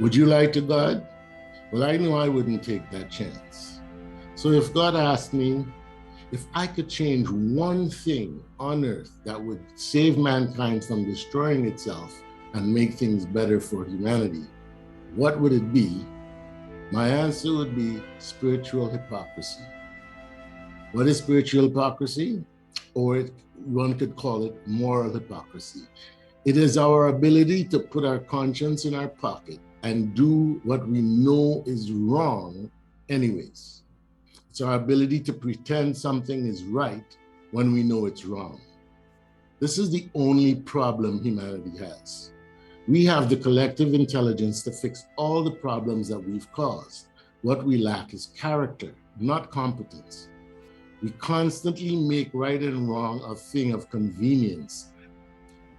Would you lie to God? Well, I knew I wouldn't take that chance. So if God asked me if I could change one thing on earth that would save mankind from destroying itself and make things better for humanity, what would it be? My answer would be spiritual hypocrisy. What is spiritual hypocrisy? Or one could call it moral hypocrisy. It is our ability to put our conscience in our pocket and do what we know is wrong anyways. It's our ability to pretend something is right when we know it's wrong. This is the only problem humanity has. We have the collective intelligence to fix all the problems that we've caused. What we lack is character, not competence. We constantly make right and wrong a thing of convenience.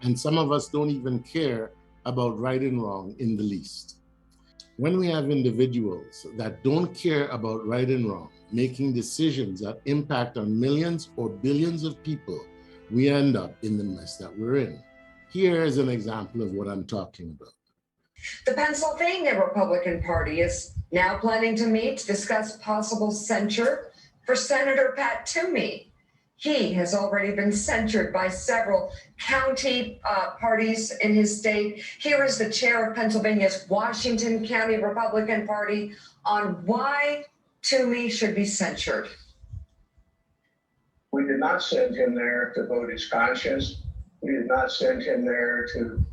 And some of us don't even care about right and wrong in the least. When we have individuals that don't care about right and wrong, making decisions that impact on millions or billions of people, we end up in the mess that we're in. Here is an example of what I'm talking about. The Pennsylvania Republican Party is now planning to meet to discuss possible censure for Senator Pat Toomey. He has already been censured by several county parties in his state. Here is the chair of Pennsylvania's Washington County Republican Party on why Toomey should be censured. We did not send him there to vote his conscience. We did not send him there to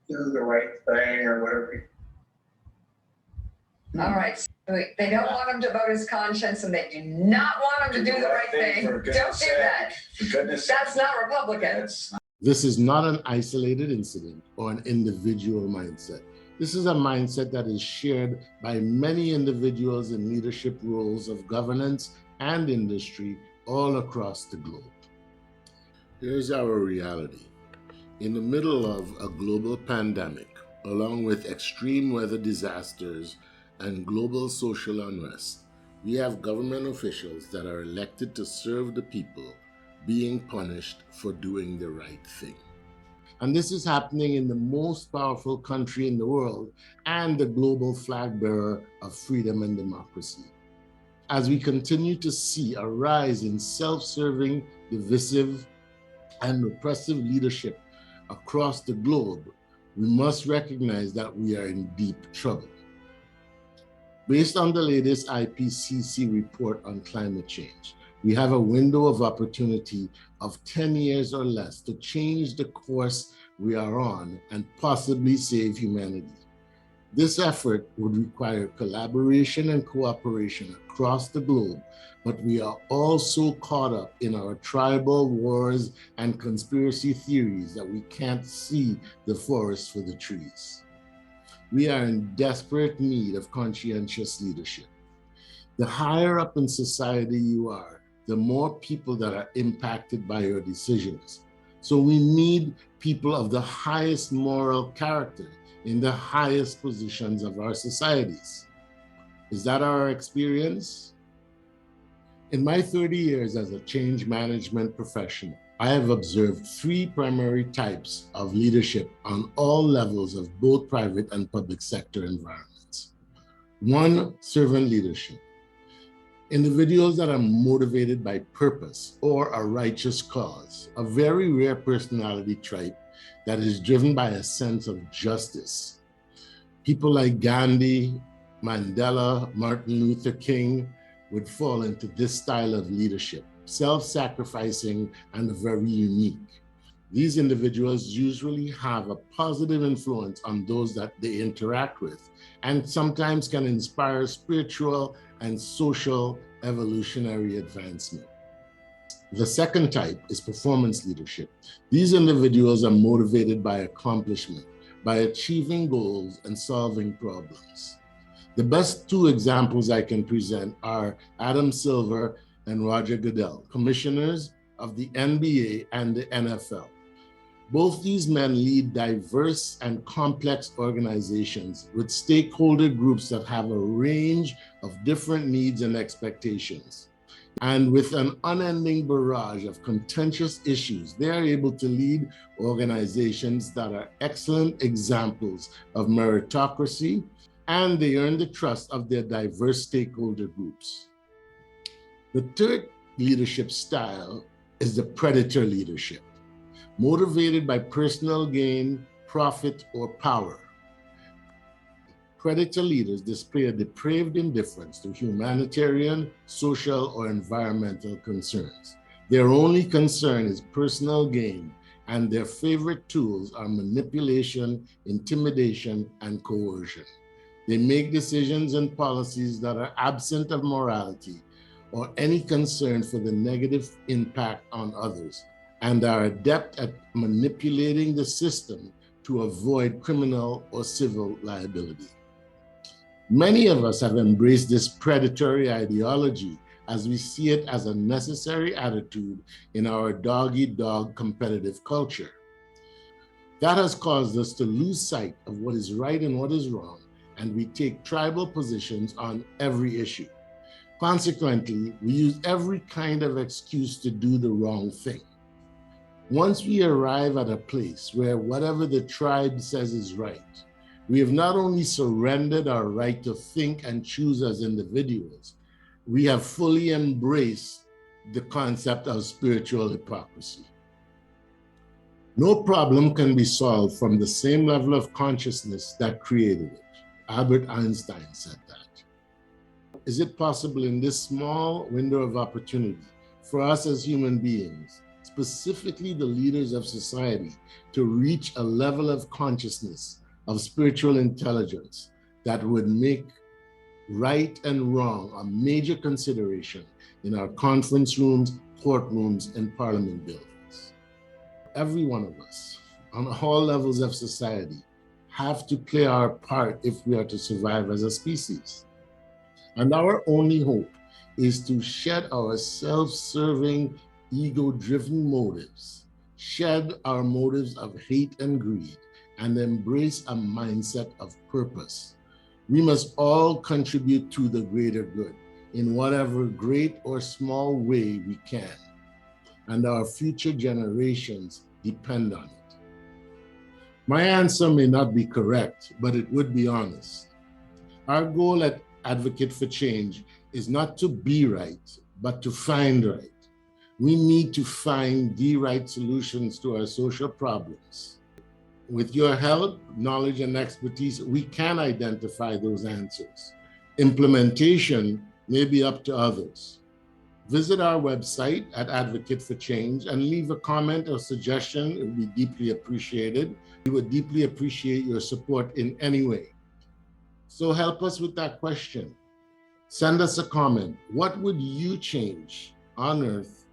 do the right thing or whatever. All right. So they don't want him to vote his conscience, and they do not want him to do the right thing. Don't do that. That's not Republican. This is not an isolated incident or an individual mindset. This is a mindset that is shared by many individuals in leadership roles of governance and industry all across the globe. Here's our reality. In the middle of a global pandemic, along with extreme weather disasters and global social unrest, we have government officials that are elected to serve the people being punished for doing the right thing. And this is happening in the most powerful country in the world and the global flag bearer of freedom and democracy. As we continue to see a rise in self-serving, divisive, and repressive leadership across the globe, we must recognize that we are in deep trouble. Based on the latest IPCC report on climate change, we have a window of opportunity of 10 years or less to change the course we are on and possibly save humanity. This effort would require collaboration and cooperation across the globe, but we are also caught up in our tribal wars and conspiracy theories that we can't see the forest for the trees. We are in desperate need of conscientious leadership. The higher up in society you are, the more people that are impacted by your decisions. So we need people of the highest moral character in the highest positions of our societies. Is that our experience? In my 30 years as a change management professional, I have observed three primary types of leadership on all levels of both private and public sector environments. One, servant leadership. Individuals that are motivated by purpose or a righteous cause, a very rare personality type that is driven by a sense of justice. People like Gandhi, Mandela, Martin Luther King would fall into this style of leadership, self-sacrificing and very unique. These individuals usually have a positive influence on those that they interact with, and sometimes can inspire spiritual and social evolutionary advancement. The second type is performance leadership. These individuals are motivated by accomplishment, by achieving goals and solving problems. The best two examples I can present are Adam Silver and Roger Goodell, commissioners of the NBA and the NFL. Both these men lead diverse and complex organizations with stakeholder groups that have a range of different needs and expectations. And with an unending barrage of contentious issues, they are able to lead organizations that are excellent examples of meritocracy, and they earn the trust of their diverse stakeholder groups. The third leadership style is the predator leadership, motivated by personal gain, profit, or power. Predator leaders display a depraved indifference to humanitarian, social, or environmental concerns. Their only concern is personal gain, and their favorite tools are manipulation, intimidation, and coercion. They make decisions and policies that are absent of morality or any concern for the negative impact on others, and are adept at manipulating the system to avoid criminal or civil liability. Many of us have embraced this predatory ideology as we see it as a necessary attitude in our dog-eat-dog competitive culture. That has caused us to lose sight of what is right and what is wrong, and we take tribal positions on every issue. Consequently, we use every kind of excuse to do the wrong thing. Once we arrive at a place where whatever the tribe says is right, we have not only surrendered our right to think and choose as individuals, we have fully embraced the concept of spiritual hypocrisy. No problem can be solved from the same level of consciousness that created it. Albert Einstein said that. Is it possible in this small window of opportunity for us as human beings, specifically the leaders of society, to reach a level of consciousness, of spiritual intelligence that would make right and wrong a major consideration in our conference rooms, courtrooms, and parliament buildings? Every one of us, on all levels of society, have to play our part if we are to survive as a species. And our only hope is to shed our self-serving, ego-driven motives, shed our motives of hate and greed, and embrace a mindset of purpose. We must all contribute to the greater good in whatever great or small way we can, and our future generations depend on it. My answer may not be correct, but it would be honest. Our goal at Advocate for Change is not to be right, but to find right. We need to find the right solutions to our social problems. With your help, knowledge, and expertise, we can identify those answers. Implementation may be up to others. Visit our website at Advocate for Change and leave a comment or suggestion. It would be deeply appreciated. We would deeply appreciate your support in any way. So help us with that question. Send us a comment. What would you change on Earth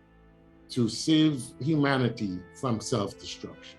to save humanity from self-destruction?